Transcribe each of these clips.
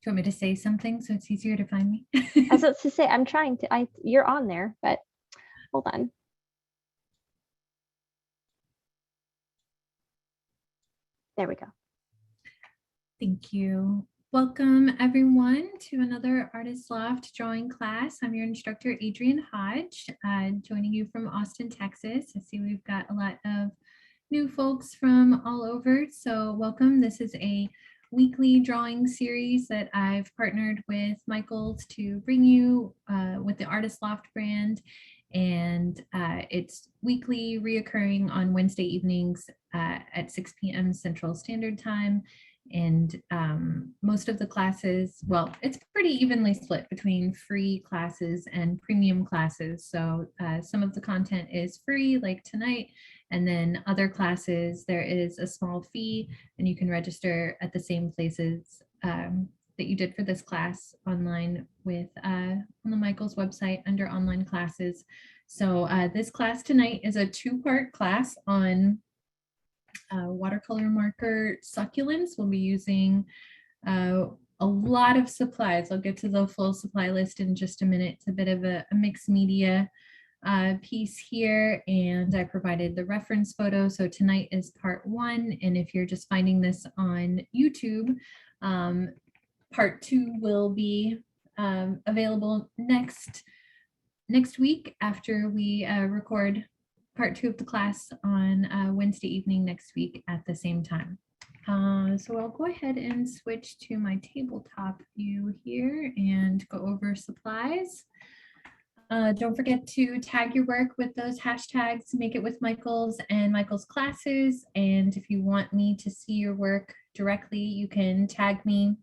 you want me to say something so it's easier to find me? I was about to say, I'm trying to, you're on there, but hold on. There we go. Thank you. Welcome everyone to another Artist Loft drawing class. I'm your instructor, Adrienne Hodge, joining you from Austin, Texas. I see we've got a lot of new folks from all over, so welcome. This is a weekly drawing series that I've partnered with Michaels to bring you with the Artist Loft brand. And it's weekly, reoccurring on Wednesday evenings at 6 p.m. Central Standard Time. And most of the classes, well, it's pretty evenly split between free classes and premium classes. So some of the content is free, like tonight, and then other classes, there is a small fee, and you can register at the same places that you did for this class online with on the Michaels website under online classes. So this class tonight is a two-part class on watercolor marker succulents. We'll be using a lot of supplies. I'll get to the full supply list in just a minute. It's a bit of a mixed media piece here, and I provided the reference photo. So tonight is part one, and if you're just finding this on YouTube, part two will be available next week after we record part two of the class on Wednesday evening next week at the same time. So I'll go ahead and switch to my tabletop view here and go over supplies. Don't forget to tag your work with those hashtags, Make It With Michaels and Michaels Classes. And if you want me to see your work directly, you can tag me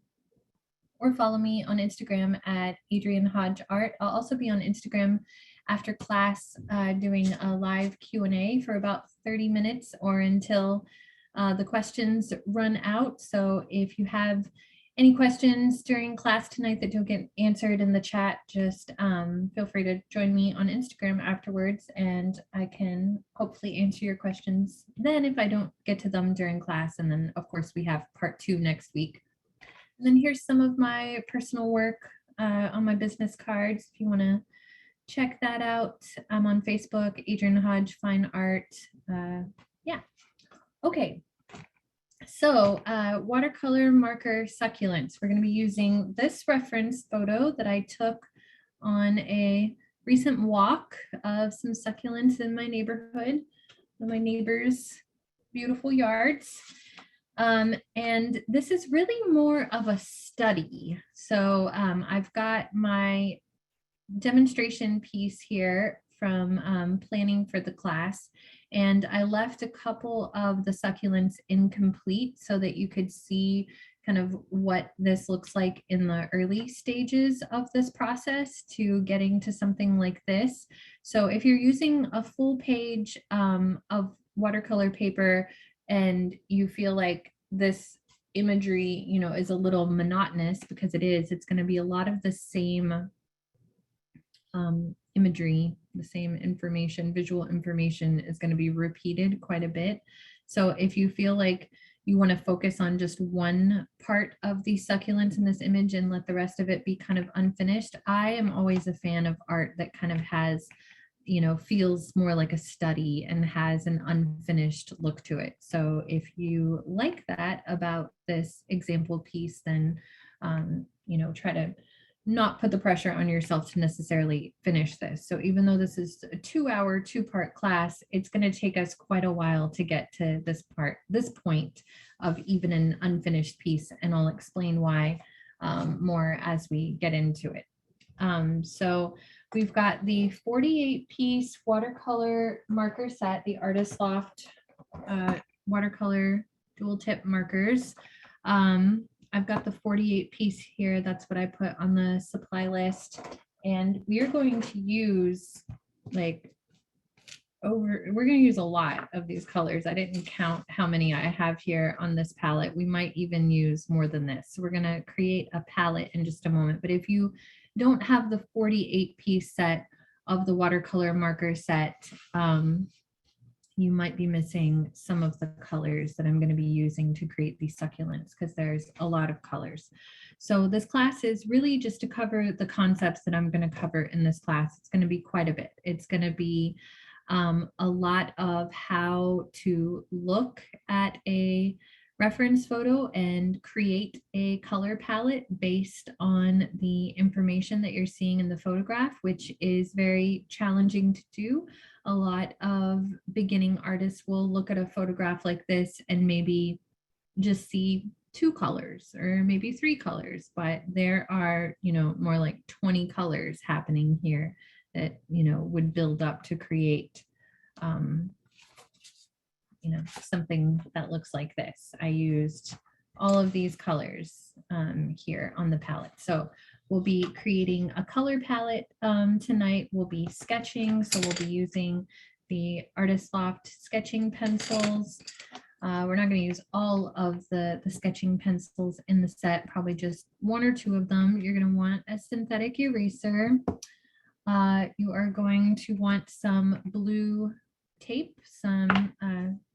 or follow me on Instagram at Adrienne Hodge Art. I'll also be on Instagram after class doing a live Q&A for about 30 minutes or until the questions run out. So if you have any questions during class tonight that don't get answered in the chat, just feel free to join me on Instagram afterwards, and I can hopefully answer your questions then if I don't get to them during class. And then of course we have part two next week. And then here's some of my personal work on my business cards. If you want to check that out, I'm on Facebook, Adrienne Hodge Fine Art. Yeah. Okay. So watercolor marker succulents. We're going to be using this reference photo that I took on a recent walk of some succulents in my neighborhood, in my neighbors' beautiful yards. And this is really more of a study. So I've got my demonstration piece here from planning for the class, and I left a couple of the succulents incomplete so that you could see kind of what this looks like in the early stages of this process to getting to something like this. So if you're using a full page of watercolor paper and you feel like this imagery, you know, is a little monotonous, because it is, it's going to be a lot of the same imagery, the same information, visual information is going to be repeated quite a bit. So if you feel like you want to focus on just one part of the succulents in this image and let the rest of it be kind of unfinished, I am always a fan of art that kind of has, you know, feels more like a study and has an unfinished look to it. So if you like that about this example piece, then, you know, try to not put the pressure on yourself to necessarily finish this. So even though this is a 2-hour, two-part class, it's going to take us quite a while to get to this point of even an unfinished piece. And I'll explain why more as we get into it. So we've got the 48-piece watercolor marker set, the Artist Loft watercolor dual tip markers. I've got the 48-piece here. That's what I put on the supply list. And we are going to use we're going to use a lot of these colors. I didn't count how many I have here on this palette. We might even use more than this. So we're going to create a palette in just a moment. But if you don't have the 48-piece set of the watercolor marker set, you might be missing some of the colors that I'm going to be using to create these succulents because there's a lot of colors. So this class is really just to cover the concepts that I'm going to cover in this class. It's going to be quite a bit. It's going to be a lot of how to look at a reference photo and create a color palette based on the information that you're seeing in the photograph, which is very challenging to do. A lot of beginning artists will look at a photograph like this and maybe just see 2 colors or maybe 3 colors, but there are, more like 20 colors happening here that, would build up to create something that looks like this. I used all of these colors here on the palette. So we'll be creating a color palette tonight. We'll be sketching. So we'll be using the Artist Loft sketching pencils. We're not going to use all of the sketching pencils in the set, probably just 1 or 2 of them. You're going to want a synthetic eraser. You are going to want some blue tape, some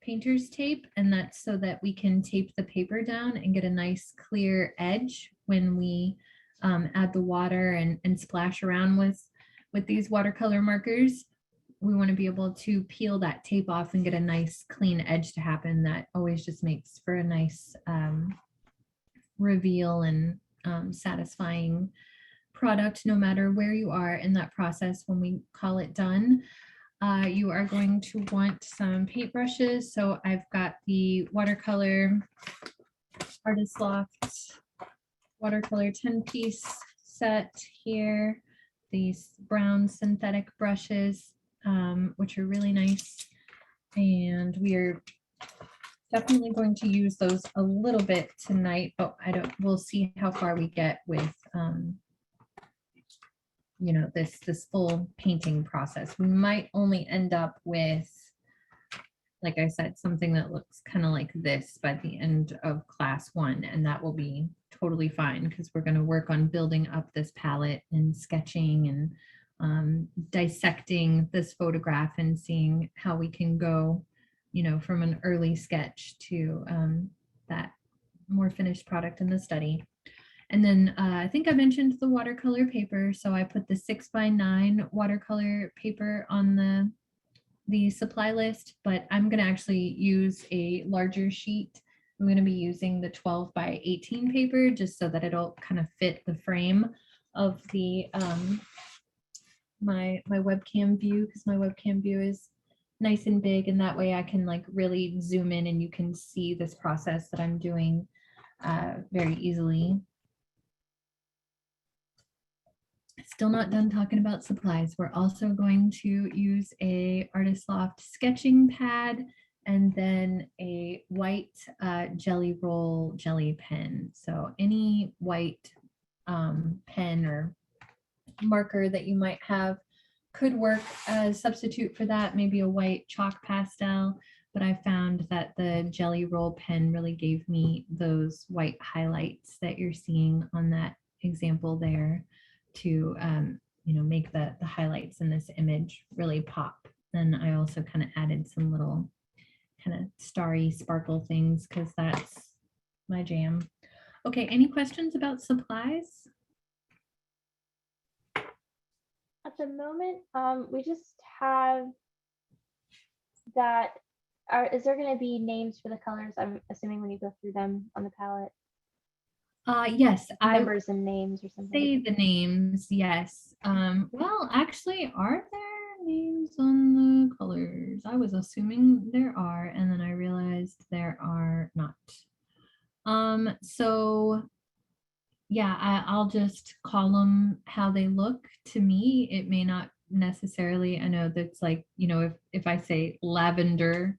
painter's tape, and that's so that we can tape the paper down and get a nice clear edge when we add the water and splash around with these watercolor markers. We want to be able to peel that tape off and get a nice clean edge to happen. That always just makes for a nice reveal and satisfying product, no matter where you are in that process when we call it done. You are going to want some paintbrushes. So I've got the Watercolor Artist Loft Watercolor 10-piece set here. These brown synthetic brushes, which are really nice. And we are definitely going to use those a little bit tonight, but we'll see how far we get with this full painting process. We might only end up with, like I said, something that looks kind of like this by the end of class 1, and that will be totally fine because we're going to work on building up this palette and sketching and dissecting this photograph and seeing how we can go, from an early sketch to that more finished product in the study. And then I think I mentioned the watercolor paper. So I put the 6x9 watercolor paper on the supply list, but I'm going to actually use a larger sheet. I'm going to be using the 12x18 paper just so that it'll kind of fit the frame of the my webcam view, because my webcam view is nice and big, and that way I can like really zoom in and you can see this process that I'm doing very easily. Still not done talking about supplies. We're also going to use a Artist Loft sketching pad and then a white jelly roll jelly pen. So any white pen or marker that you might have could work as a substitute for that, maybe a white chalk pastel. But I found that the jelly roll pen really gave me those white highlights that you're seeing on that example there to make the highlights in this image really pop. Then I also kind of added some little kind of starry sparkle things because that's my jam. Okay, any questions about supplies? At the moment, we just have that. Is there going to be names for the colors? I'm assuming when you go through them on the palette. Yes, numbers and names or something. Say the names, yes. Well, actually, are there names on the colors? I was assuming there are, and then I realized there are not. So yeah, I'll just call them how they look. To me, it may not necessarily, I know that's like, if I say lavender,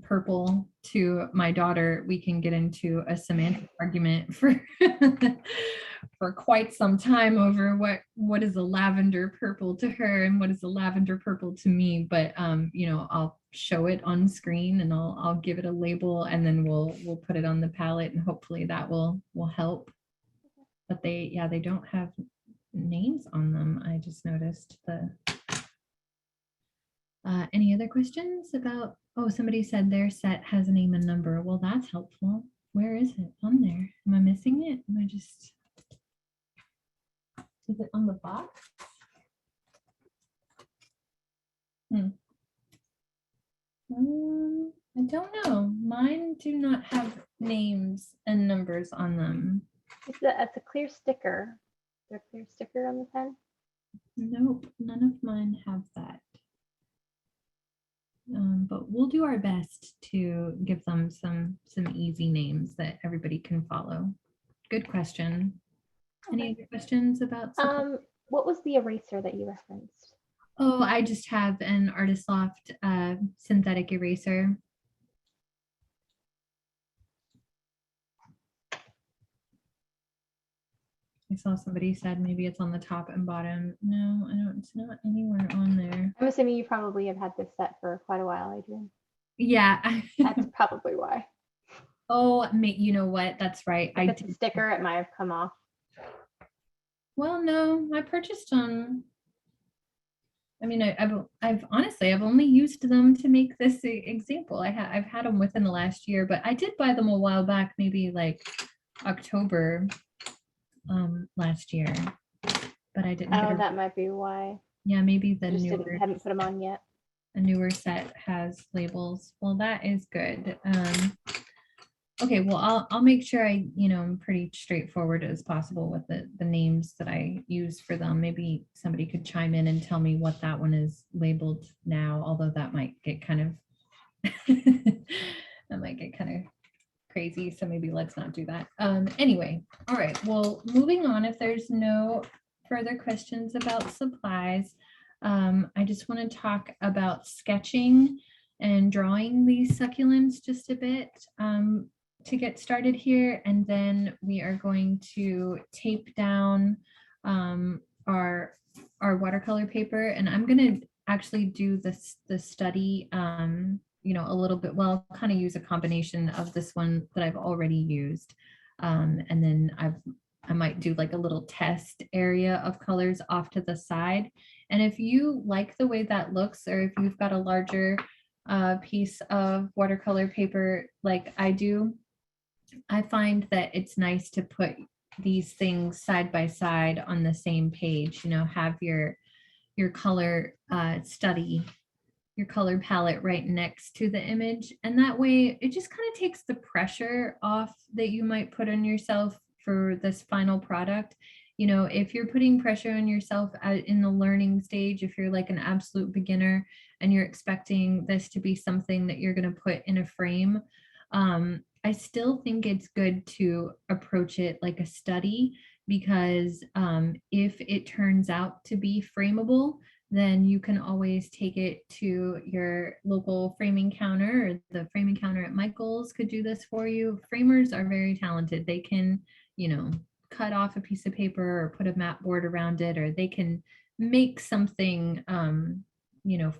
purple to my daughter, we can get into a semantic argument for for quite some time over what is a lavender purple to her and what is a lavender purple to me. But I'll show it on screen and I'll give it a label, and then we'll put it on the palette, and hopefully that will help. But they don't have names on them. I just noticed Any other questions about, oh, somebody said their set has a name and number. Well, that's helpful. Where is it on there? Am I missing it? Am I just, is it on the box? I don't know. Mine do not have names and numbers on them. It's a clear sticker. Is there a clear sticker on the pen? Nope, none of mine have that. But we'll do our best to give them some easy names that everybody can follow. Good question. Any other questions about Succulent? What was the eraser that you referenced? Oh, I just have an Artist Loft synthetic eraser. I saw somebody said maybe it's on the top and bottom. No, I don't. It's not anywhere on there. I'm assuming you probably have had this set for quite a while, Adrian. Yeah. That's probably why. Oh, you know what? That's right. If it's a sticker, it might have come off. Well, no, I purchased them. I mean, I've honestly, I've only used them to make this example. I've had them within the last year, but I did buy them a while back, maybe like October last year. But I didn't. Oh, that might be why. Yeah, maybe the Just newer haven't put them on yet. a newer set has labels. Well, that is good. Okay, well, I'll make sure I'm pretty straightforward as possible with the names that I use for them. Maybe somebody could chime in and tell me what that one is labeled now, although that might get kind of that might get kind of crazy. So maybe let's not do that. Anyway, all right. Well, moving on, if there's no further questions about supplies, I just want to talk about sketching and drawing these succulents just a bit. To get started here, and then we are going to tape down our watercolor paper, and I'm going to actually do the study a little bit, well, kind of use a combination of this one that I've already used, and then I might do like a little test area of colors off to the side. And if you like the way that looks, or if you've got a larger piece of watercolor paper like I do, I find that it's nice to put these things side by side on the same page, have your color study, your color palette right next to the image. And that way it just kind of takes the pressure off that you might put on yourself for this final product. If you're putting pressure on yourself in the learning stage, if you're like an absolute beginner and you're expecting this to be something that you're going to put in a frame, I still think it's good to approach it like a study, because if it turns out to be frameable, then you can always take it to your local framing counter, or the framing counter at Michael's could do this for you. Framers are very talented. They can, cut off a piece of paper or put a mat board around it, or they can make something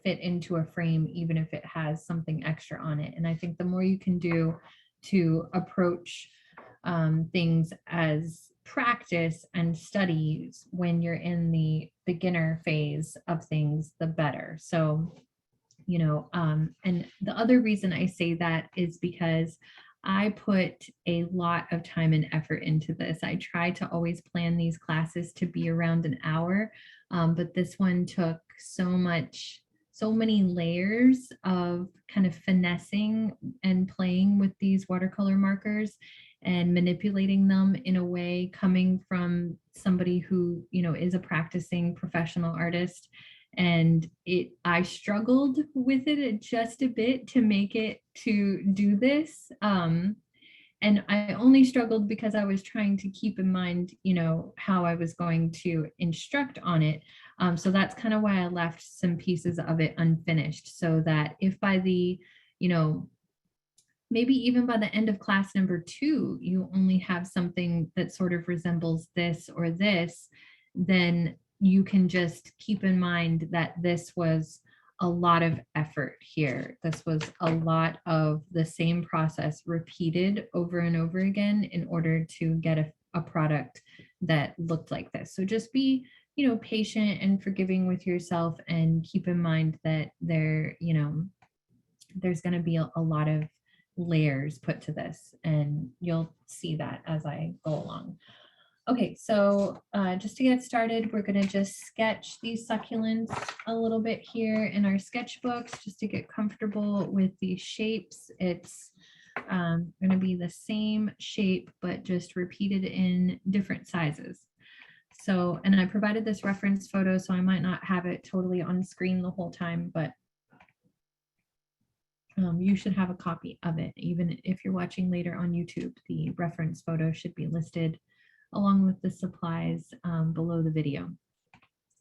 fit into a frame, even if it has something extra on it. And I think the more you can do to approach things as practice and studies when you're in the beginner phase of things, the better. So, and the other reason I say that is because I put a lot of time and effort into this. I try to always plan these classes to be around an hour, but this one took so many layers of kind of finessing and playing with these watercolor markers and manipulating them in a way coming from somebody who, is a practicing professional artist. And I struggled with it just a bit to make it to do this. And I only struggled because I was trying to keep in mind, how I was going to instruct on it. So that's kind of why I left some pieces of it unfinished, so that if by the, maybe even by the end of class number 2, you only have something that sort of resembles this or this, then you can just keep in mind that this was a lot of effort here. This was a lot of the same process repeated over and over again in order to get a product that looked like this. So just be patient and forgiving with yourself, and keep in mind that there's going to be a lot of layers put to this, and you'll see that as I go along. Okay, so just to get started, we're going to just sketch these succulents a little bit here in our sketchbooks just to get comfortable with these shapes. It's going to be the same shape, but just repeated in different sizes. So, and I provided this reference photo, so I might not have it totally on screen the whole time, but you should have a copy of it. Even if you're watching later on YouTube, the reference photo should be listed along with the supplies below the video.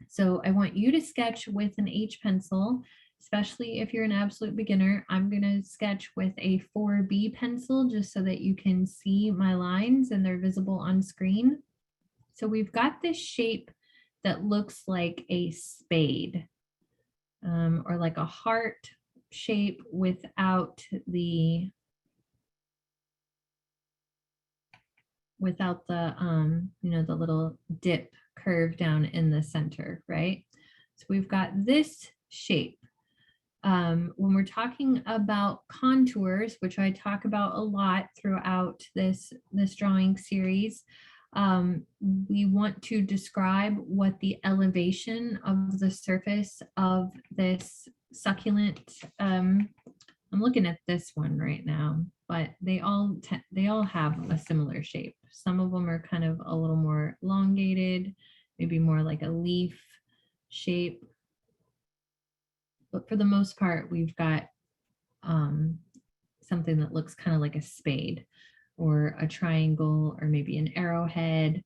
So I want you to sketch with an H pencil, especially if you're an absolute beginner. I'm going to sketch with a 4B pencil just so that you can see my lines and they're visible on screen. So we've got this shape that looks like a spade or like a heart shape without the the little dip curve down in the center, right? So we've got this shape. When we're talking about contours, which I talk about a lot throughout this drawing series, we want to describe what the elevation of the surface of this succulent. I'm looking at this one right now, but they all have a similar shape. Some of them are kind of a little more elongated, maybe more like a leaf shape. But for the most part, we've got something that looks kind of like a spade or a triangle or maybe an arrowhead.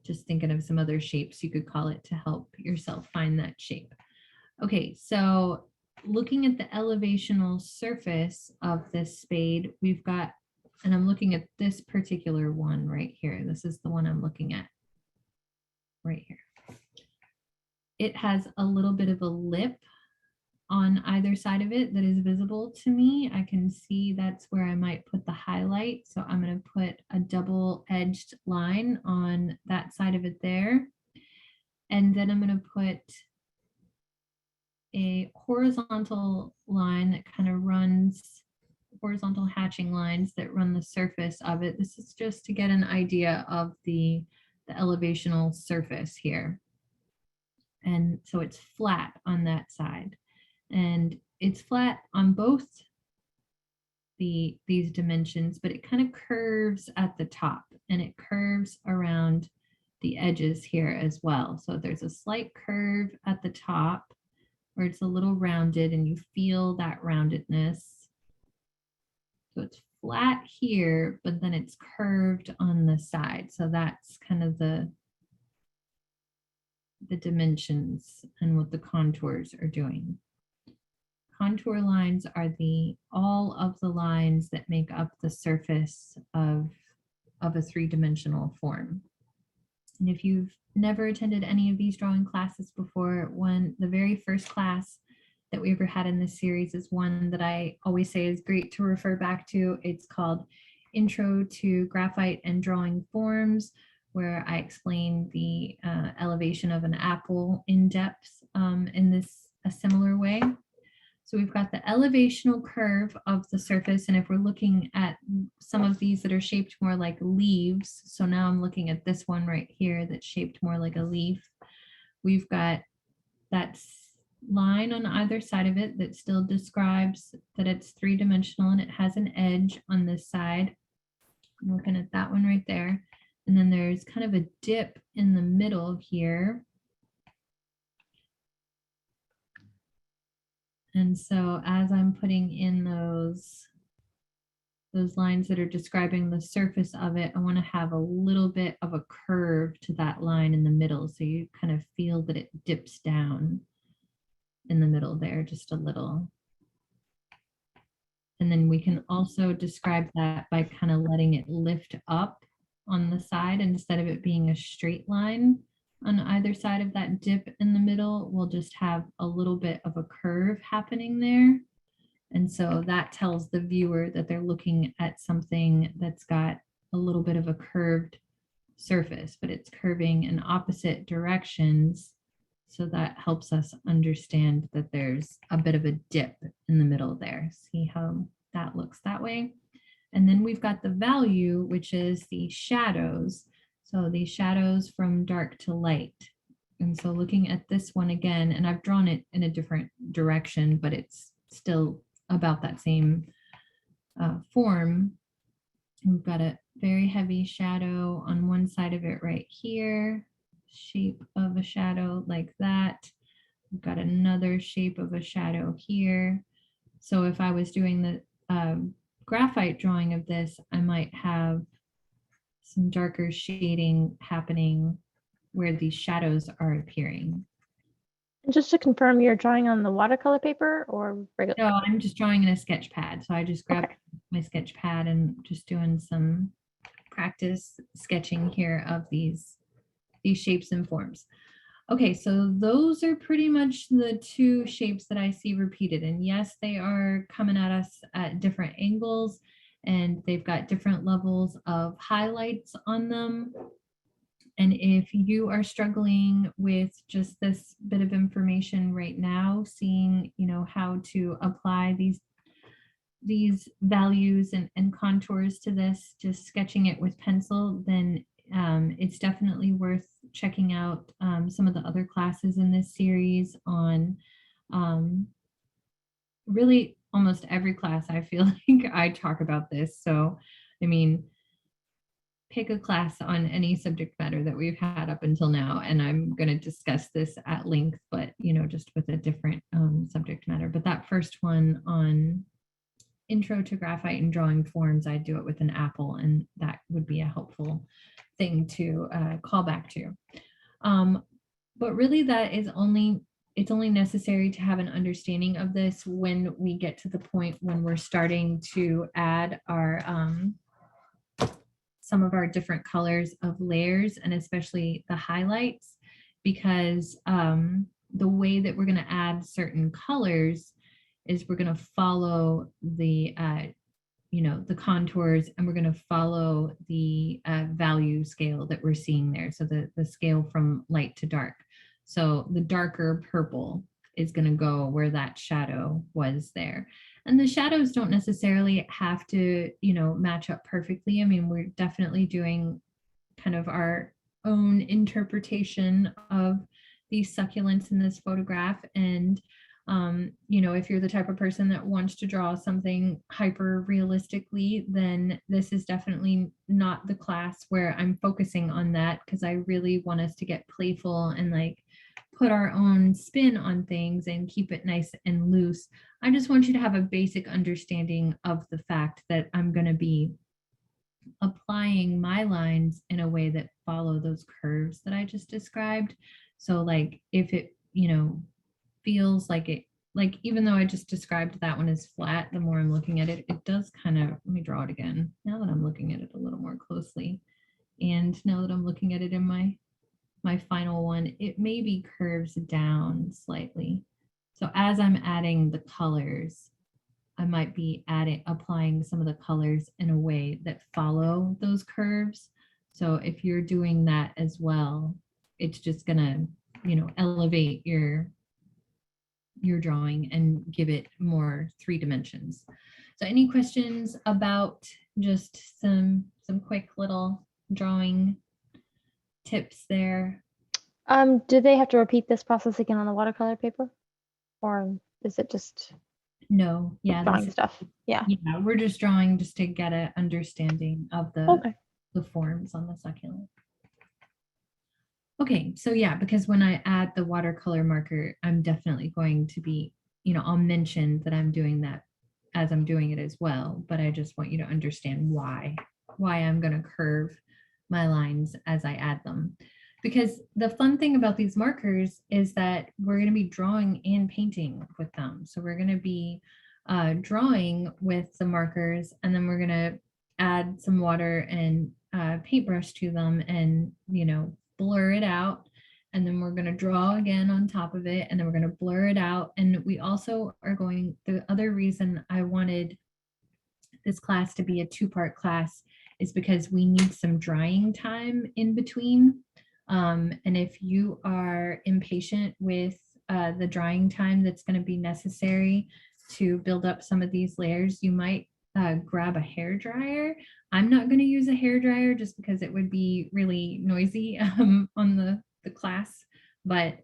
Just thinking of some other shapes you could call it to help yourself find that shape. Okay, so looking at the elevational surface of this spade, we've got, and I'm looking at this particular one right here. This is the one I'm looking at right here. It has a little bit of a lip on either side of it that is visible to me. I can see that's where I might put the highlight. So I'm going to put a double-edged line on that side of it there. And then I'm going to put a horizontal line that kind of runs, horizontal hatching lines that run the surface of it. This is just to get an idea of the elevational surface here. And so it's flat on that side. And it's flat on both these dimensions, but it kind of curves at the top and it curves around the edges here as well. So there's a slight curve at the top where it's a little rounded and you feel that roundedness. So it's flat here, but then it's curved on the side. So that's kind of the dimensions and what the contours are doing. Contour lines are all of the lines that make up the surface of a three-dimensional form. And if you've never attended any of these drawing classes before, the very first class that we ever had in this series is one that I always say is great to refer back to. It's called Intro to Graphite and Drawing Forms, where I explain the elevation of an apple in depth in a similar way. So we've got the elevational curve of the surface. And if we're looking at some of these that are shaped more like leaves, so now I'm looking at this one right here that's shaped more like a leaf. We've got that line on either side of it that still describes that it's three-dimensional and it has an edge on this side. I'm looking at that one right there. And then there's kind of a dip in the middle here. And so as I'm putting in those lines that are describing the surface of it, I want to have a little bit of a curve to that line in the middle. So you kind of feel that it dips down in the middle there, just a little. And then we can also describe that by kind of letting it lift up on the side instead of it being a straight line. On either side of that dip in the middle, we'll just have a little bit of a curve happening there. And so that tells the viewer that they're looking at something that's got a little bit of a curved surface, but it's curving in opposite directions. So that helps us understand that there's a bit of a dip in the middle there. See how that looks that way? And then we've got the value, which is the shadows. So the shadows from dark to light. And so looking at this one again, and I've drawn it in a different direction, but it's still about that same form. We've got a very heavy shadow on one side of it right here, shape of a shadow like that. We've got another shape of a shadow here. So if I was doing the graphite drawing of this, I might have some darker shading happening where these shadows are appearing. And just to confirm, you're drawing on the watercolor paper or regular? No, I'm just drawing in a sketch pad. So I just grabbed Okay. my sketch pad and just doing some practice sketching here of these shapes and forms. Okay, so those are pretty much the two shapes that I see repeated. And yes, they are coming at us at different angles and they've got different levels of highlights on them. And if you are struggling with just this bit of information right now, seeing, how to apply these values and contours to this, just sketching it with pencil, then it's definitely worth checking out some of the other classes in this series on really almost every class. I feel like I talk about this. So, I mean, pick a class on any subject matter that we've had up until now, and I'm going to discuss this at length, but, just with a different subject matter. But that first one on intro to graphite and drawing forms, I do it with an apple, and that would be a helpful thing to call back to. But really that is it's only necessary to have an understanding of this when we get to the point when we're starting to add our some of our different colors of layers, and especially the highlights, because the way that we're going to add certain colors is we're going to follow the the contours, and we're going to follow the value scale that we're seeing there. So the scale from light to dark. So the darker purple is going to go where that shadow was there. And the shadows don't necessarily have to, match up perfectly. I mean, we're definitely doing kind of our own interpretation of these succulents in this photograph. And if you're the type of person that wants to draw something hyper realistically, then this is definitely not the class where I'm focusing on that, because I really want us to get playful and like put our own spin on things and keep it nice and loose. I just want you to have a basic understanding of the fact that I'm going to be applying my lines in a way that follow those curves that I just described. So like if it, feels like it, like even though I just described that one as flat, the more I'm looking at it, it does kind of, let me draw it again. Now that I'm looking at it a little more closely, and now that I'm looking at it in my final one, it maybe curves down slightly. So as I'm adding the colors, I might be applying some of the colors in a way that follow those curves. So if you're doing that as well, it's just gonna, elevate your drawing and give it more 3 dimensions. So any questions about just some quick little drawing tips there? Do they have to repeat this process again on the watercolor paper, or is it just No, yeah, drawing stuff? Yeah. yeah, we're just drawing just to get an understanding of Okay. the forms on the succulent. Okay, so yeah, because when I add the watercolor marker, I'm definitely going to be, I'll mention that I'm doing that as I'm doing it as well, but I just want you to understand why I'm going to curve my lines as I add them. Because the fun thing about these markers is that we're going to be drawing and painting with them. So we're going to be drawing with the markers, and then we're going to add some water and paintbrush to them and, blur it out. And then we're going to draw again on top of it, and then we're going to blur it out. And we also are going, the other reason I wanted this class to be a 2-part class is because we need some drying time in between. And if you are impatient with the drying time that's going to be necessary to build up some of these layers, you might grab a hair dryer. I'm not going to use a hair dryer just because it would be really noisy on the class, but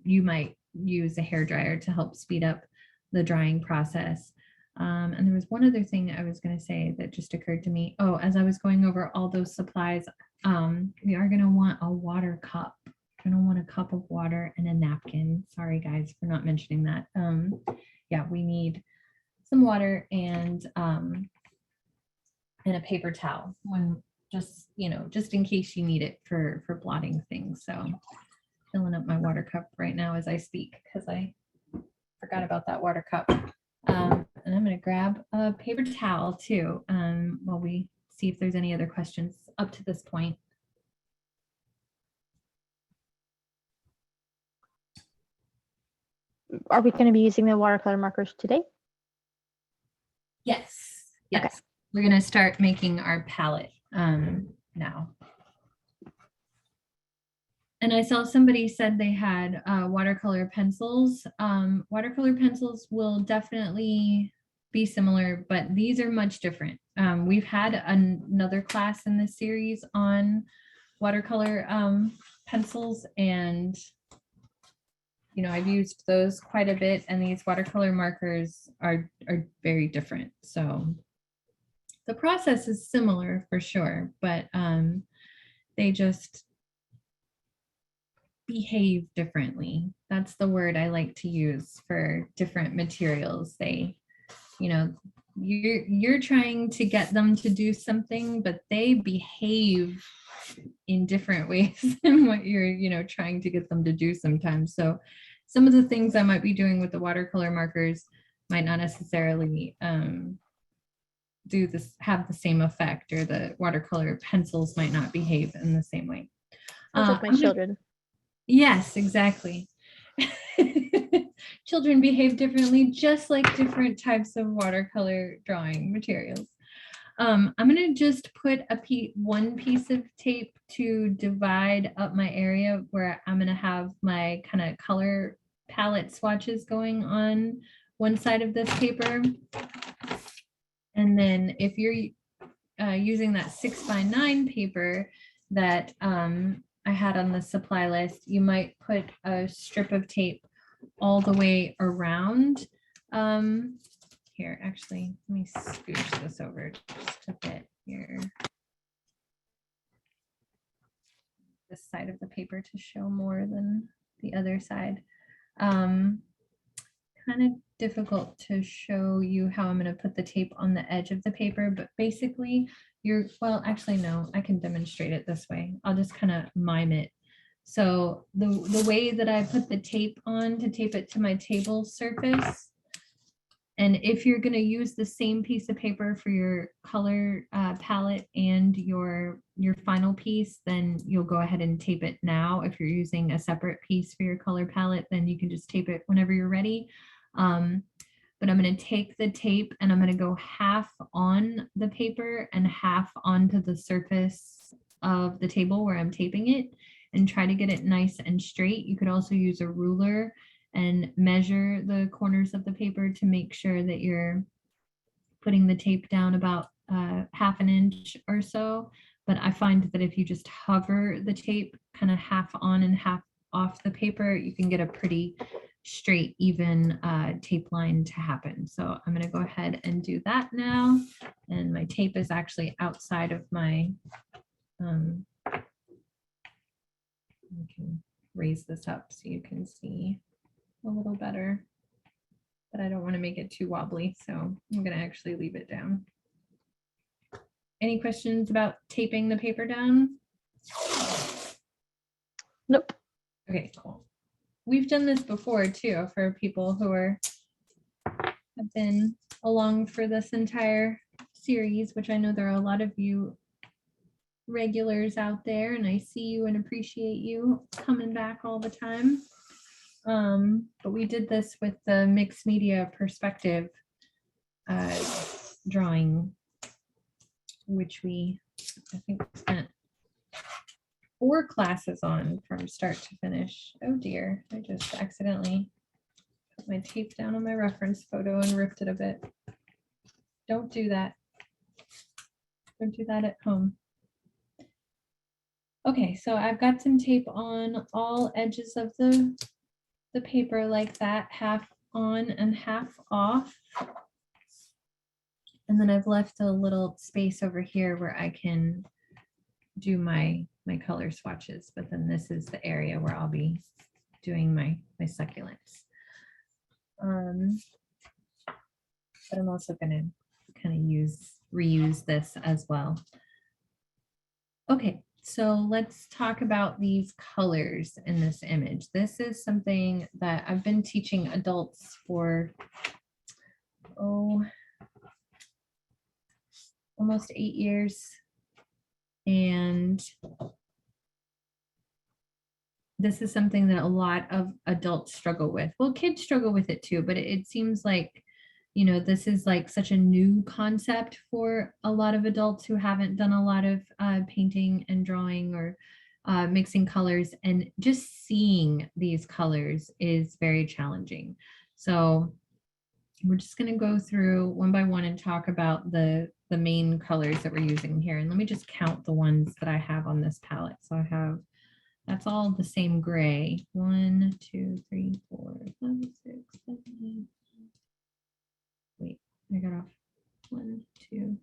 you might use a hair dryer to help speed up the drying process. And there was one other thing I was going to say that just occurred to me. Oh, as I was going over all those supplies, we are going to want a water cup. Going to want a cup of water and a napkin. Sorry, guys, for not mentioning that. Yeah, we need some water and a paper towel when just in case you need it for blotting things. So filling up my water cup right now as I speak because I forgot about that water cup. And I'm going to grab a paper towel too while we see if there's any other questions up to this point. Are we going to be using the watercolor markers today? Yes. Yes. Okay. We're going to start making our palette now. And I saw somebody said they had watercolor pencils. Watercolor pencils will definitely be similar, but these are much different. We've had another class in this series on watercolor pencils, and I've used those quite a bit, and these watercolor markers are very different. So the process is similar for sure, but they just behave differently. That's the word I like to use for different materials. They, you're trying to get them to do something, but they behave in different ways than what you're, trying to get them to do sometimes. So some of the things I might be doing with the watercolor markers might not necessarily have the same effect, or the watercolor pencils might not behave in the same way. Sounds like my children. Yes, exactly. Children behave differently, just like different types of watercolor drawing materials. I'm going to just put one piece of tape to divide up my area where I'm going to have my kind of color palette swatches going on one side of this paper. And then if you're using that 6x9 paper that I had on the supply list, you might put a strip of tape all the way around. Here, actually, let me scooch this over just a bit here. This side of the paper to show more than the other side. Kind of difficult to show you how I'm going to put the tape on the edge of the paper, but basically well, actually, no, I can demonstrate it this way. I'll just kind of mime it. So the way that I put the tape on to tape it to my table surface, and if you're going to use the same piece of paper for your color palette and your final piece, then you'll go ahead and tape it now. If you're using a separate piece for your color palette, then you can just tape it whenever you're ready. But I'm going to take the tape and I'm going to go half on the paper and half onto the surface of the table where I'm taping it, and try to get it nice and straight. You could also use a ruler and measure the corners of the paper to make sure that you're putting the tape down about half an inch or so. But I find that if you just hover the tape kind of half on and half off the paper, you can get a pretty straight, even tape line to happen. So I'm going to go ahead and do that now. And my tape is actually outside of my, I can raise this up so you can see a little better, but I don't want to make it too wobbly, so I'm going to actually leave it down. Any questions about taping the paper down? Nope. Okay, cool. We've done this before too for people who have been along for this entire series, which I know there are a lot of you regulars out there, and I see you and appreciate you coming back all the time. But we did this with the mixed media perspective drawing, which we I think I spent 4 classes on from start to finish. Oh dear, I just accidentally put my tape down on my reference photo and ripped it a bit. Don't do that. Don't do that at home. Okay, so I've got some tape on all edges of the paper like that, half on and half off. And then I've left a little space over here where I can do my color swatches, but then this is the area where I'll be doing my succulents. But I'm also gonna kind of reuse this as well. Okay, so let's talk about these colors in this image. This is something that I've been teaching adults for, almost 8 years. And this is something that a lot of adults struggle with. Well, kids struggle with it too, but it seems like, you know, this is like such a new concept for a lot of adults who haven't done a lot of painting and drawing or mixing colors, and just seeing these colors is very challenging. So we're just going to go through one by one and talk about the main colors that we're using here. And let me just count the ones that I have on this palette. So I have, that's all the same gray. 1, 2, 3, 4, 5, 6, 7, 8. Wait, I got off 1, 2.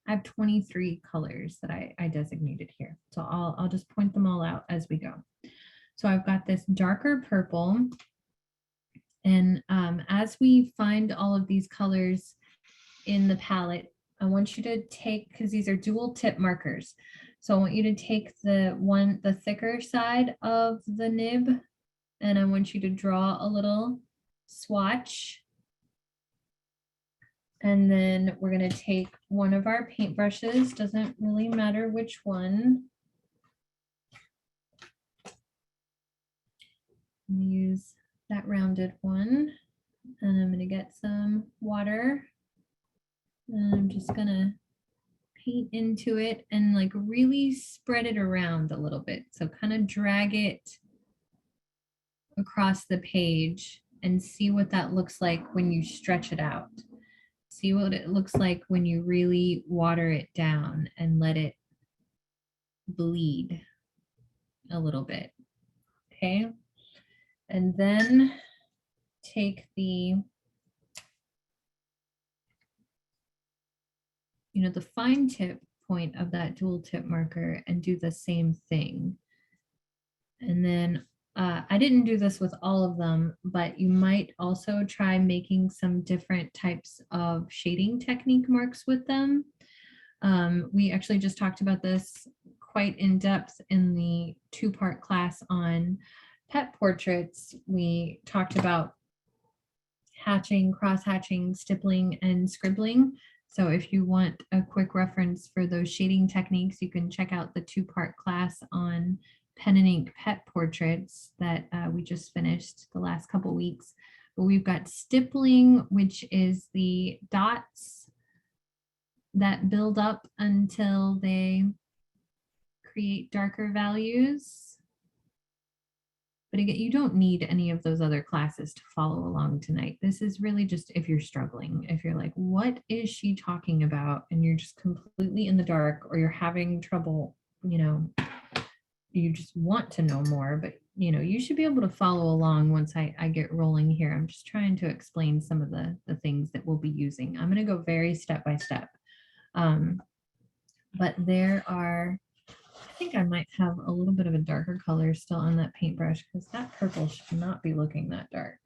I have 23 colors that I designated here. So I'll just point them all out as we go. So I've got this darker purple. And as we find all of these colors in the palette, I want you to take, because these are dual tip markers. So I want you to take the thicker side of the nib, and I want you to draw a little swatch. And then we're going to take one of our paintbrushes, doesn't really matter which one. I'm going to use that rounded one, and I'm going to get some water. And I'm just going to paint into it and like really spread it around a little bit. So kind of drag it across the page and see what that looks like when you stretch it out. See what it looks like when you really water it down and let it bleed a little bit. Okay. And then take the fine tip point of that dual tip marker and do the same thing. And then I didn't do this with all of them, but you might also try making some different types of shading technique marks with them. We actually just talked about this quite in depth in the 2-part class on pet portraits. We talked about hatching, cross-hatching, stippling, and scribbling. So if you want a quick reference for those shading techniques, you can check out the 2-part class on pen and ink pet portraits that we just finished the last couple weeks. But we've got stippling, which is the dots that build up until they create darker values. But again, you don't need any of those other classes to follow along tonight. This is really just if you're struggling, if you're like, what is she talking about? And you're just completely in the dark, or you're having trouble, you just want to know more, but you should be able to follow along once I get rolling here. I'm just trying to explain some of the things that we'll be using. I'm going to go very step by step. But there are, I think I might have a little bit of a darker color still on that paintbrush, because that purple should not be looking that dark.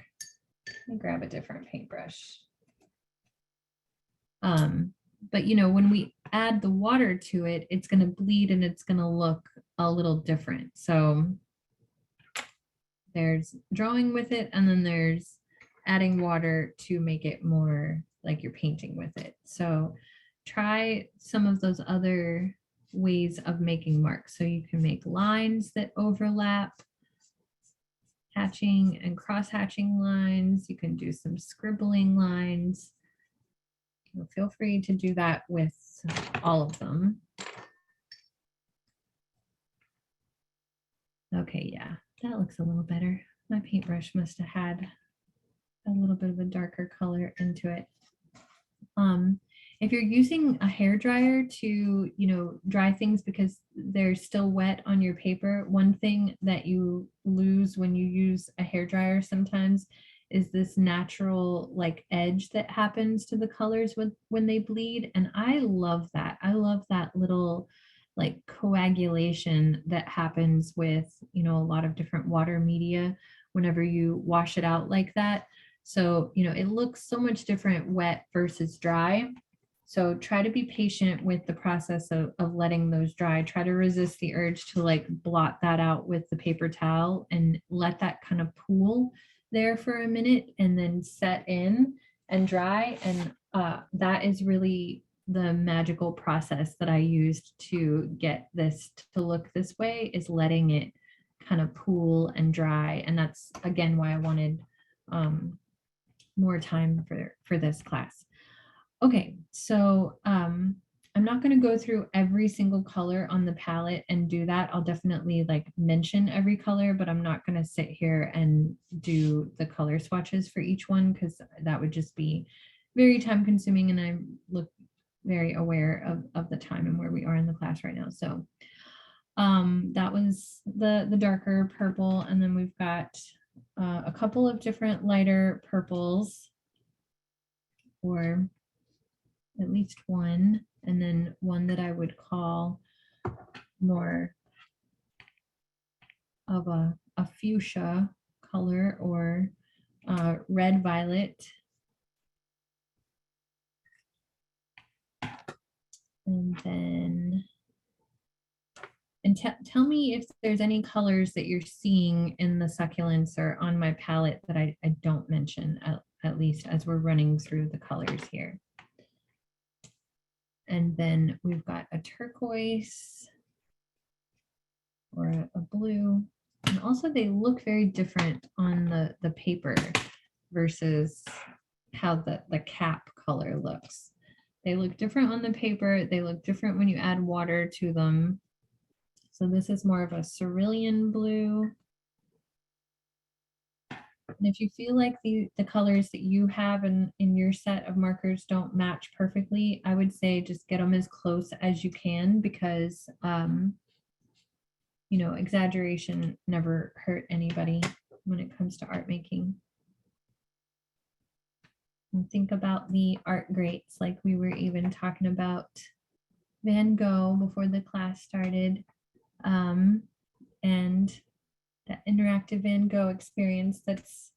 Let me grab a different paintbrush. But when we add the water to it, it's going to bleed and it's going to look a little different. So there's drawing with it, and then there's adding water to make it more like you're painting with it. So try some of those other ways of making marks. So you can make lines that overlap, hatching and cross hatching lines. You can do some scribbling lines. Feel free to do that with all of them. Okay, yeah, that looks a little better. My paintbrush must have had a little bit of a darker color into it. If you're using a hair dryer to, dry things because they're still wet on your paper, one thing that you lose when you use a hair dryer sometimes is this natural like edge that happens to the colors when they bleed. And I love that. I love that little like coagulation that happens with, a lot of different water media whenever you wash it out like that. So, it looks so much different wet versus dry. So try to be patient with the process of letting those dry. Try to resist the urge to like blot that out with the paper towel and let that kind of pool there for a minute and then set in and dry. And that is really the magical process that I used to get this to look this way, is letting it kind of pool and dry. And that's again why I wanted more time for this class. Okay, so I'm not going to go through every single color on the palette and do that. I'll definitely like mention every color, but I'm not going to sit here and do the color swatches for each one because that would just be very time consuming, and I look very aware of the time and where we are in the class right now. So that was the darker purple, and then we've got a couple of different lighter purples, or at least one, and then one that I would call more of a fuchsia color, or red violet. And then, tell me if there's any colors that you're seeing in the succulents or on my palette that I don't mention, at least as we're running through the colors here. And then we've got a turquoise or a blue. And also they look very different on the paper versus how the cap color looks. They look different on the paper. They look different when you add water to them. So this is more of a cerulean blue. And if you feel like the colors that you have in your set of markers don't match perfectly, I would say just get them as close as you can, because, exaggeration never hurt anybody when it comes to art making. And think about the art greats, like we were even talking about Van Gogh before the class started, and that interactive Van Gogh experience that's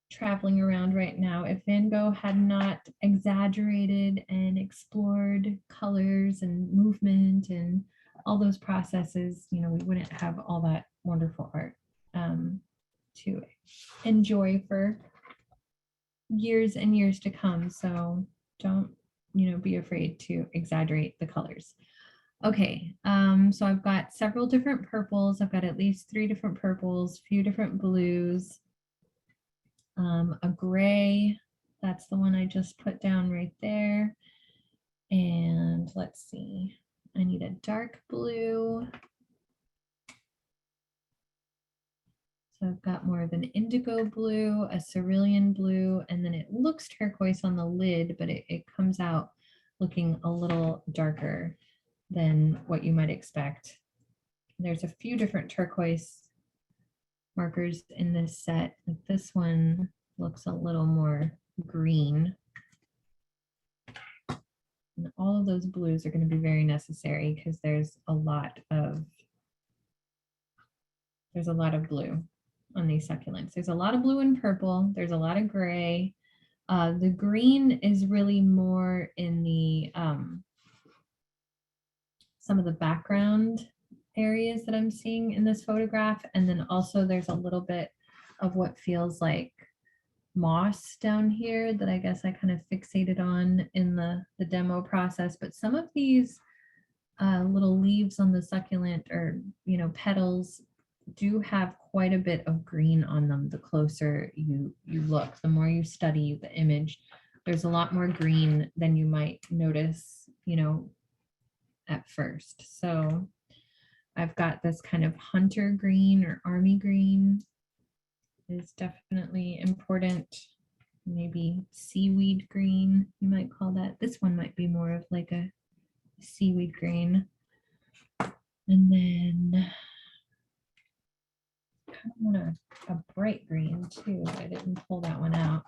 traveling around right now. If Van Gogh had not exaggerated and explored colors and movement and all those processes, we wouldn't have all that wonderful art to enjoy for years and years to come. So don't, be afraid to exaggerate the colors. Okay, so I've got several different purples. I've got at least 3 different purples, a few different blues, a gray. That's the one I just put down right there. And let's see, I need a dark blue. So I've got more of an indigo blue, a cerulean blue, and then it looks turquoise on the lid, but it comes out looking a little darker than what you might expect. There's a few different turquoise markers in this set. Like this one looks a little more green. And all of those blues are going to be very necessary because there's a lot of blue on these succulents. There's a lot of blue and purple. There's a lot of gray. The green is really more in the some of the background areas that I'm seeing in this photograph. And then also there's a little bit of what feels like moss down here that I guess I kind of fixated on in the demo process. But some of these little leaves on the succulent, or petals, do have quite a bit of green on them. The closer you look, the more you study the image, there's a lot more green than you might notice, you know, at first. So I've got this kind of hunter green or army green is definitely important. Maybe seaweed green, you might call that. This one might be more of like a seaweed green. And then I kind of want a bright green too. I didn't pull that one out.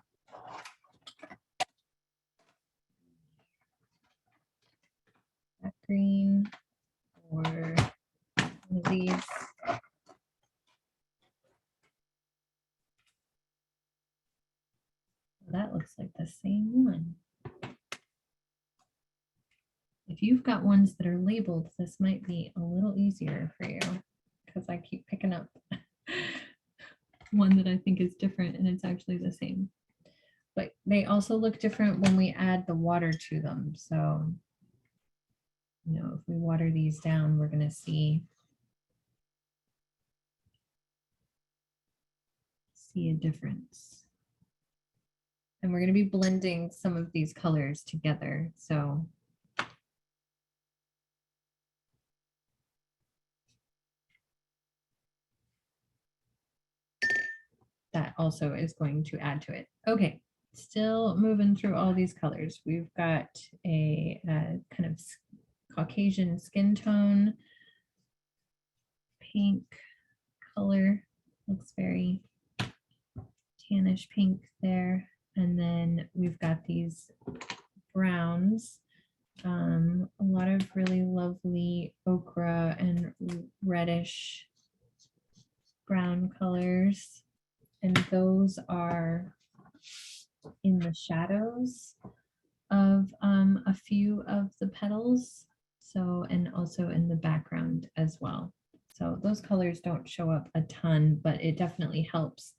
That green or one of these. That looks like the same one. If you've got ones that are labeled, this might be a little easier for you because I keep picking up one that I think is different and it's actually the same. But they also look different when we add the water to them. So, you know, if we water these down, we're going to see a difference. And we're going to be blending some of these colors together. So that also is going to add to it. Okay, still moving through all these colors. We've got a kind of Caucasian skin tone, pink color, looks very tannish pink there. And then we've got these browns, a lot of really lovely ochre and reddish brown colors. And those are in the shadows of a few of the petals. So, and also in the background as well. So those colors don't show up a ton, but it definitely helps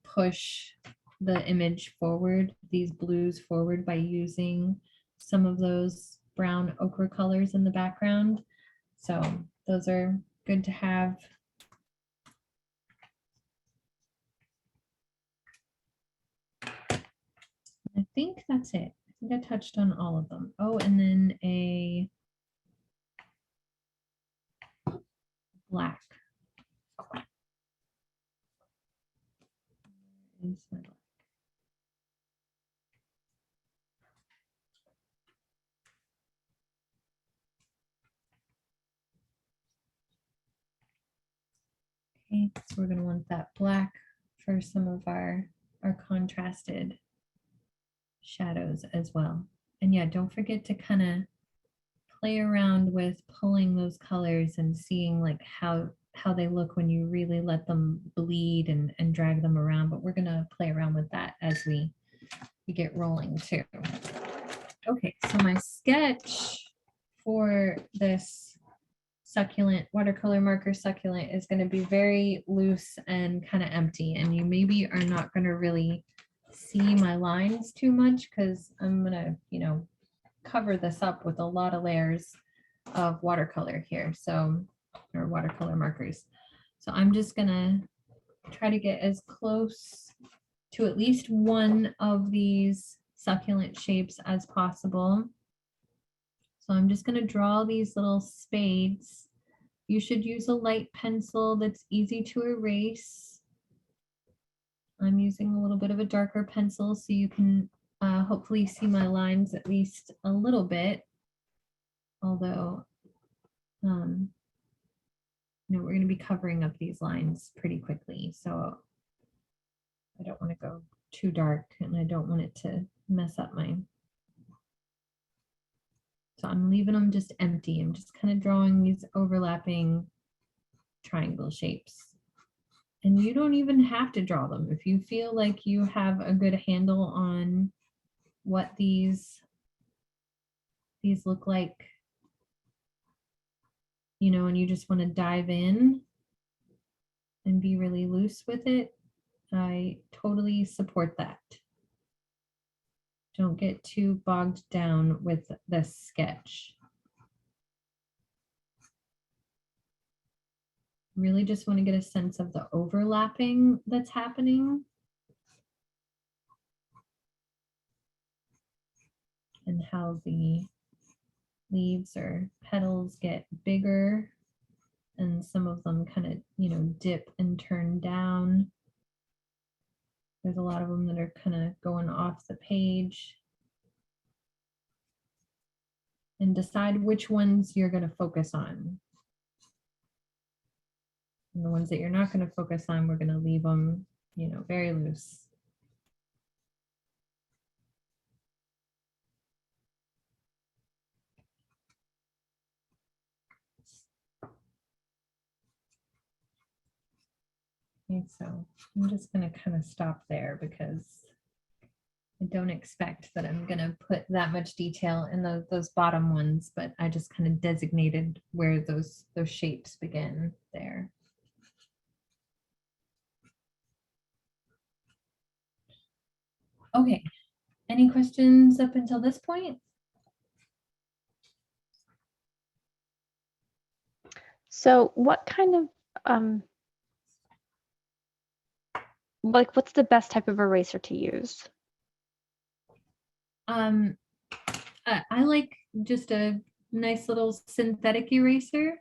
push the image forward, these blues forward, by using some of those brown ochre colors in the background. So those are good to have. I think that's it. I think I touched on all of them. Oh, and then a black. Is my black. Okay, so we're going to want that black for some of our contrasted shadows as well. And yeah, don't forget to kind of play around with pulling those colors and seeing like how they look when you really let them bleed and drag them around. But we're going to play around with that as we get rolling too. Okay, so my sketch for this succulent, watercolor marker succulent, is going to be very loose and kind of empty, and you maybe are not going to really see my lines too much because I'm going to, you know, cover this up with a lot of layers of watercolor here, so, or watercolor markers. So I'm just going to try to get as close to at least one of these succulent shapes as possible. So I'm just going to draw these little spades. You should use a light pencil that's easy to erase. I'm using a little bit of a darker pencil so you can hopefully see my lines at least a little bit. Although, you know, we're going to be covering up these lines pretty quickly. So I don't want to go too dark and I don't want it to mess up my. So I'm leaving them just empty. I'm just kind of drawing these overlapping triangle shapes. And you don't even have to draw them. If you feel like you have a good handle on what these look like, you know, and you just want to dive in and be really loose with it, I totally support that. Don't get too bogged down with this sketch. really just want to get a sense of the overlapping that's happening. And how the leaves or petals get bigger, and some of them kind of, you know, dip and turn down. There's a lot of them that are kind of going off the page. And decide which ones you're going to focus on. And the ones that you're not going to focus on, we're going to leave them, you know, very loose. Okay, so I'm just going to kind of stop there because I don't expect that I'm going to put that much detail in those bottom ones, but I just kind of designated where those shapes begin there. Okay, any questions up until this point? So what kind of, like, what's the best type of eraser to use? I like just a nice little synthetic eraser.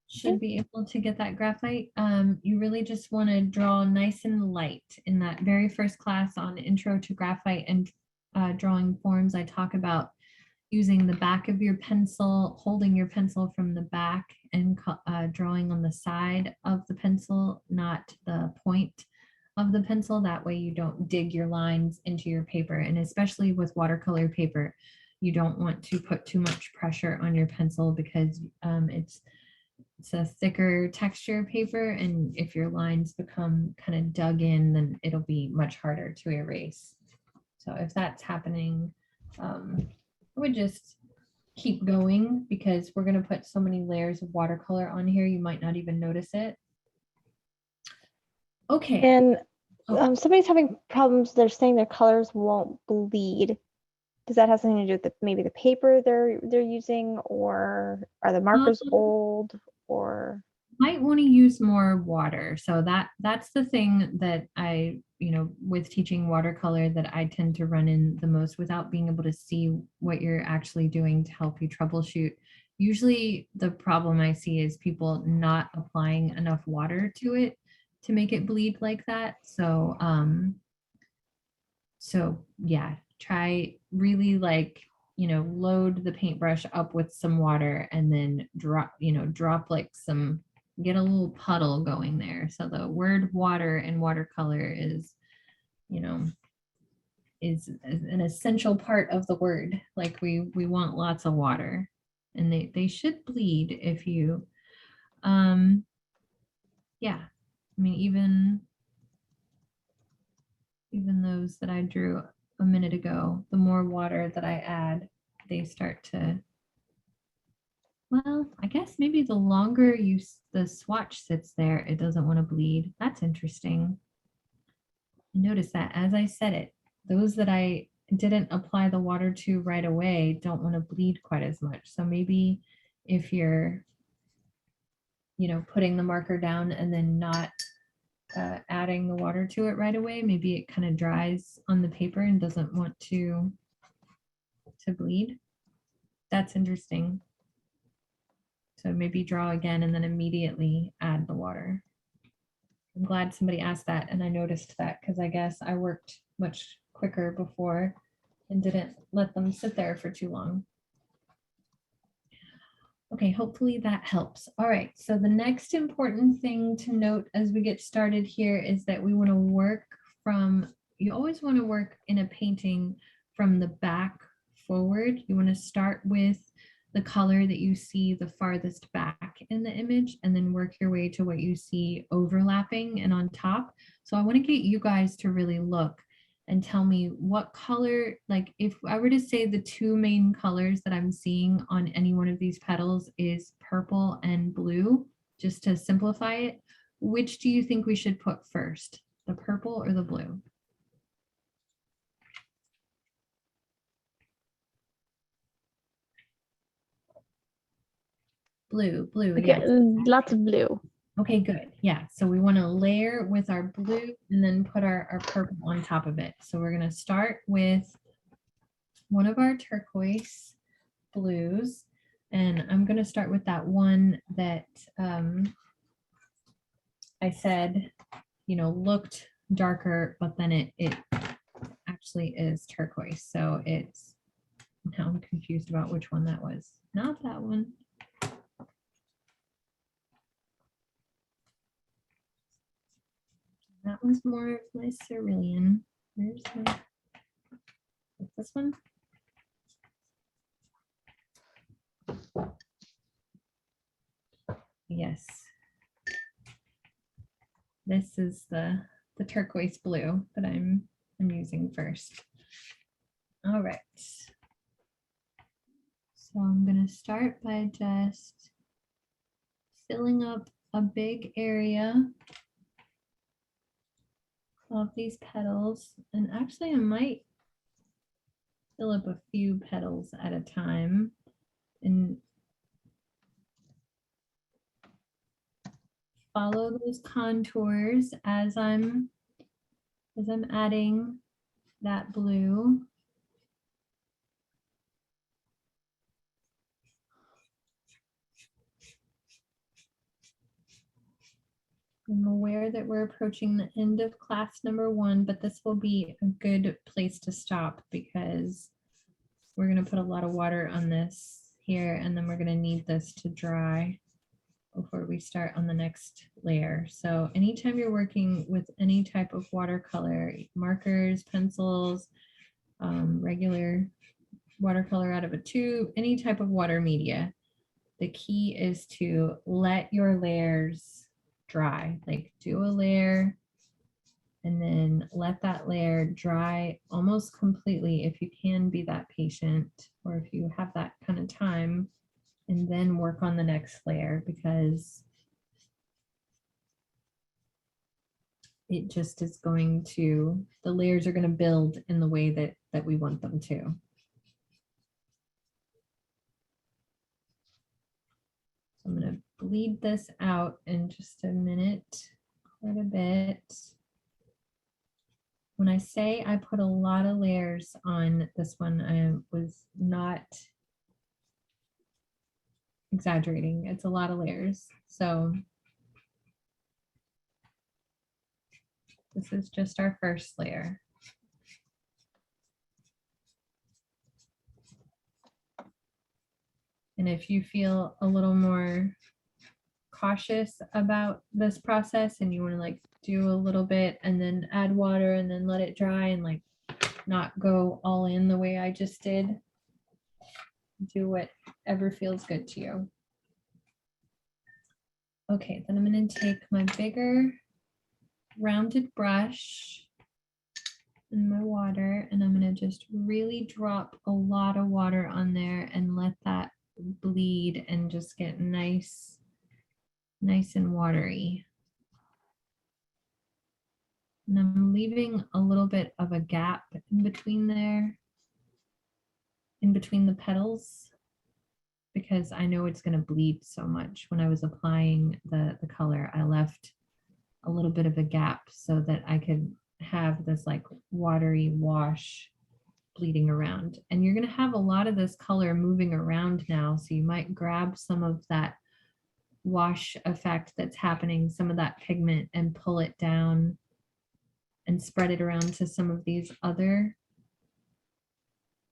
Should be able to get that graphite. You really just want to draw nice and light. In that very first class on Intro to Graphite and Drawing Forms, I talk about using the back of your pencil, holding your pencil from the back and drawing on the side of the pencil, not the point of the pencil. That way you don't dig your lines into your paper. And especially with watercolor paper, you don't want to put too much pressure on your pencil because it's a thicker texture paper, and if your lines become kind of dug in, then it'll be much harder to erase. So if that's happening, I would just keep going because we're going to put so many layers of watercolor on here, you might not even notice it. Okay. And somebody's having problems, they're saying their colors won't bleed. Does that have something to do with maybe the paper they're using, or are the markers old, or? Might want to use more water. So that's the thing that I, you know, with teaching watercolor that I tend to run in the most without being able to see what you're actually doing to help you troubleshoot. Usually the problem I see is people not applying enough water to it to make it bleed like that. So yeah, try really, like, you know, load the paintbrush up with some water and then drop like some, get a little puddle going there. So the word water in watercolor is, you know, is an essential part of the word. Like we want lots of water, and they should bleed if you, yeah, I mean, even those that I drew a minute ago, the more water that I add, they start to, well, I guess maybe the longer the swatch sits there, it doesn't want to bleed. That's interesting. Notice that as I said it, those that I didn't apply the water to right away don't want to bleed quite as much. So maybe if you're, you know, putting the marker down and then not adding the water to it right away, maybe it kind of dries on the paper and doesn't want to bleed. That's interesting. So maybe draw again and then immediately add the water. I'm glad somebody asked that, and I noticed that because I guess I worked much quicker before and didn't let them sit there for too long. Okay, hopefully that helps. All right, so the next important thing to note as we get started here is that we want to work from, you always want to work in a painting from the back forward. You want to start with the color that you see the farthest back in the image and then work your way to what you see overlapping and on top. So I want to get you guys to really look and tell me what color, like if I were to say the two main colors that I'm seeing on any one of these petals is purple and blue, just to simplify it, which do you think we should put first, the purple or the blue? Blue, Okay, yes. lots of blue. Okay, good. Yeah, so we want to layer with our blue and then put our purple on top of it. So we're going to start with one of our turquoise blues. And I'm going to start with that one that I said, looked darker, but then it actually is turquoise. So it's, now I'm confused about which one that was. Not that one. That was more of my cerulean. Where's my, what's this one? Yes. This is the turquoise blue that I'm using first. All right. So I'm going to start by just filling up a big area of these petals. And actually I might fill up a few petals at a time and follow those contours as I'm adding that blue. I'm aware that we're approaching the end of class number 1, but this will be a good place to stop because we're going to put a lot of water on this here, and then we're going to need this to dry before we start on the next layer. So anytime you're working with any type of watercolor, markers, pencils, regular watercolor out of a tube, any type of water media, the key is to let your layers dry. Like do a layer and then let that layer dry almost completely if you can be that patient, or if you have that kind of time, and then work on the next layer, because it just is going to, the layers are going to build in the way that we want them to. So I'm going to bleed this out in just a minute, quite a bit. When I say I put a lot of layers on this one, I was not exaggerating. It's a lot of layers. So this is just our first layer. And if you feel a little more cautious about this process and you want to like do a little bit and then add water and then let it dry and like not go all in the way I just did, do whatever feels good to you. Okay, then I'm going to take my bigger rounded brush and my water, and I'm going to just really drop a lot of water on there and let that bleed and just get nice and watery. And I'm leaving a little bit of a gap in between there, in between the petals, because I know it's going to bleed so much. When I was applying the color, I left a little bit of a gap so that I could have this like watery wash bleeding around. And you're going to have a lot of this color moving around now, so you might grab some of that wash effect that's happening, some of that pigment, and pull it down and spread it around to some of these other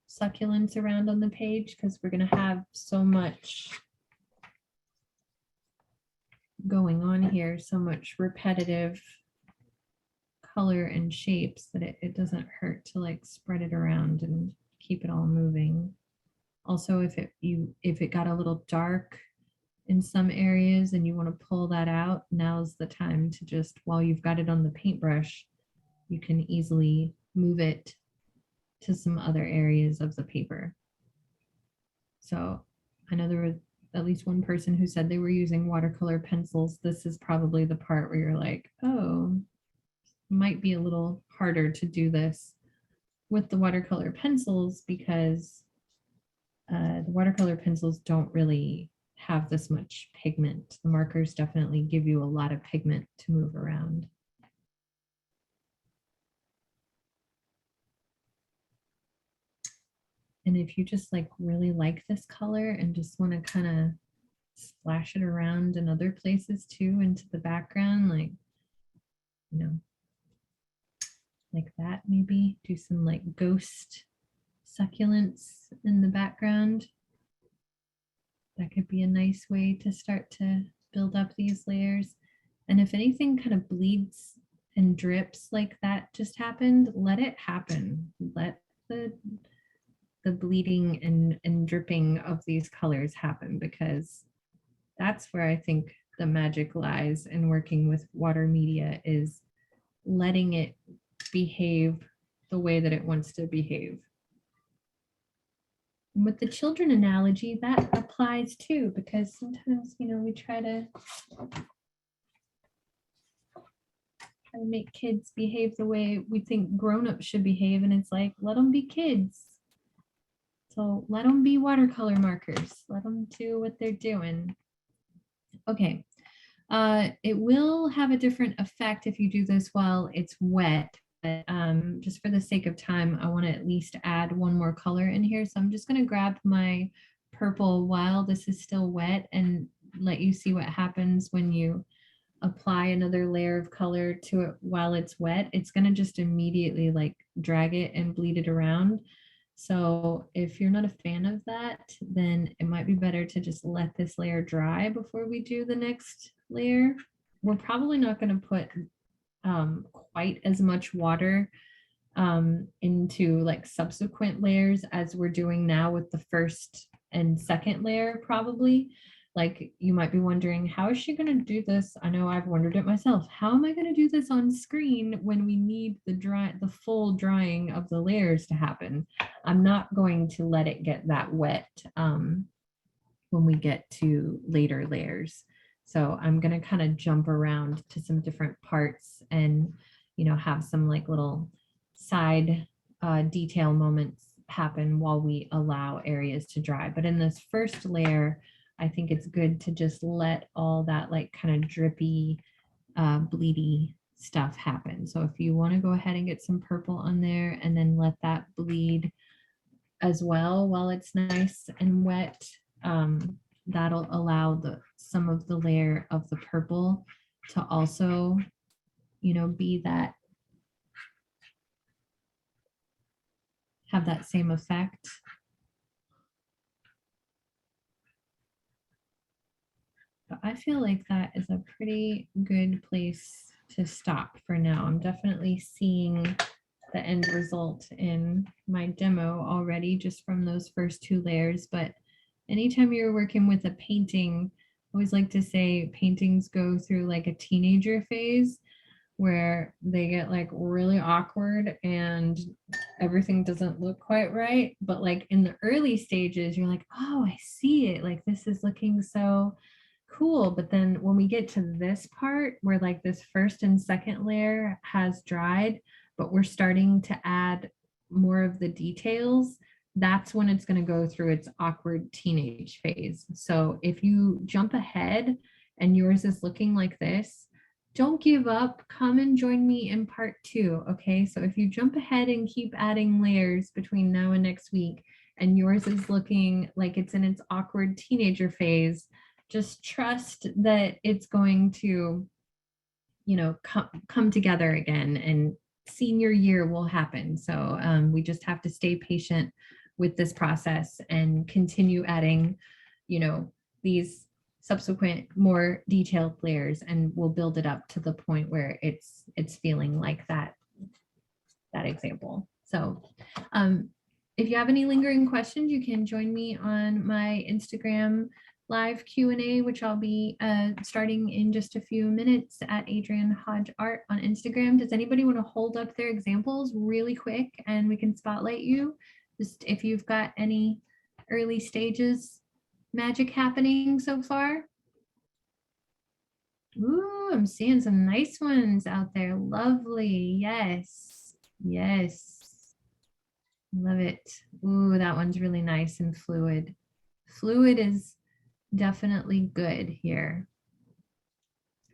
succulents around on the page, because we're going to have so much going on here, so much repetitive color and shapes that it doesn't hurt to like spread it around and keep it all moving. Also, if it got a little dark in some areas and you want to pull that out, now's the time to just, while you've got it on the paintbrush, you can easily move it to some other areas of the paper. So I know there was at least one person who said they were using watercolor pencils. This is probably the part where you're like, oh, might be a little harder to do this with the watercolor pencils, because the watercolor pencils don't really have this much pigment. The markers definitely give you a lot of pigment to move around. And if you just like really like this color and just want to kind of splash it around in other places too into the background, like, you know, like that, maybe do some like ghost succulents in the background. That could be a nice way to start to build up these layers. And if anything kind of bleeds and drips like that just happened, let it happen. Let the bleeding and dripping of these colors happen, because that's where I think the magic lies in working with water media, is letting it behave the way that it wants to behave. And with the children analogy, that applies too, because sometimes, you know, we try to make kids behave the way we think grown-ups should behave, and it's like, let them be kids. So let them be watercolor markers. Let them do what they're doing. Okay. It will have a different effect if you do this while it's wet. But just for the sake of time, I want to at least add one more color in here. So I'm just going to grab my purple while this is still wet and let you see what happens when you apply another layer of color to it while it's wet. It's going to just immediately like drag it and bleed it around. So if you're not a fan of that, then it might be better to just let this layer dry before we do the next layer. We're probably not going to put quite as much water into like subsequent layers as we're doing now with the first and second layer, probably. Like, you might be wondering, how is she going to do this? I know I've wondered it myself. How am I going to do this on screen when we need the full drying of the layers to happen? I'm not going to let it get that wet when we get to later layers. So I'm going to kind of jump around to some different parts and, you know, have some like little side detail moments happen while we allow areas to dry. But in this first layer, I think it's good to just let all that like kind of drippy, bleedy stuff happen. So if you want to go ahead and get some purple on there and then let that bleed as well while it's nice and wet, that'll allow some of the layer of the purple to also, you know, be that, have that same effect. But I feel like that is a pretty good place to stop for now. I'm definitely seeing the end result in my demo already just from those first two layers. But anytime you're working with a painting, I always like to say paintings go through like a teenager phase where they get like really awkward and everything doesn't look quite right. But like in the early stages, you're like, oh, I see it. Like, this is looking so cool. But then when we get to this part where like this first and second layer has dried, but we're starting to add more of the details, that's when it's going to go through its awkward teenage phase. So if you jump ahead and yours is looking like this, don't give up. Come and join me in part 2. Okay. So if you jump ahead and keep adding layers between now and next week, and yours is looking like it's in its awkward teenager phase, just trust that it's going to, you know, come together again, and senior year will happen. So we just have to stay patient with this process and continue adding, you know, these subsequent more detailed layers, and we'll build it up to the point where it's feeling like that example. So if you have any lingering questions, you can join me on my Instagram live Q&A, which I'll be starting in just a few minutes at Adrienne Hodge Art on Instagram. Does anybody want to hold up their examples really quick and we can spotlight you? Just if you've got any early stages magic happening so far. Ooh, I'm seeing some nice ones out there. Lovely. Yes. Yes. Love it. Ooh, that one's really nice and fluid. Fluid is definitely good here.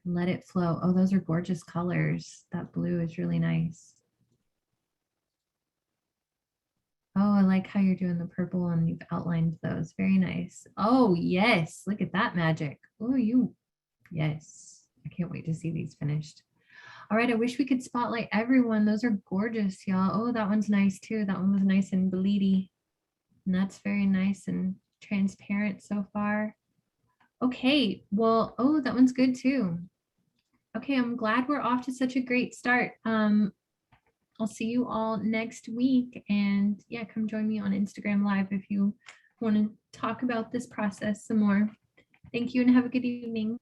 Let it flow. Oh, those are gorgeous colors. That blue is really nice. Oh, I like how you're doing the purple and you've outlined those. Very nice. Oh, yes. Look at that magic. Oh, yes. I can't wait to see these finished. All right, I wish we could spotlight everyone. Those are gorgeous, y'all. Oh, that one's nice too. That one was nice and bleedy. And that's very nice and transparent so far. Okay, well, oh, that one's good too. Okay, I'm glad we're off to such a great start. I'll see you all next week. And yeah, come join me on Instagram Live if you want to talk about this process some more. Thank you and have a good evening.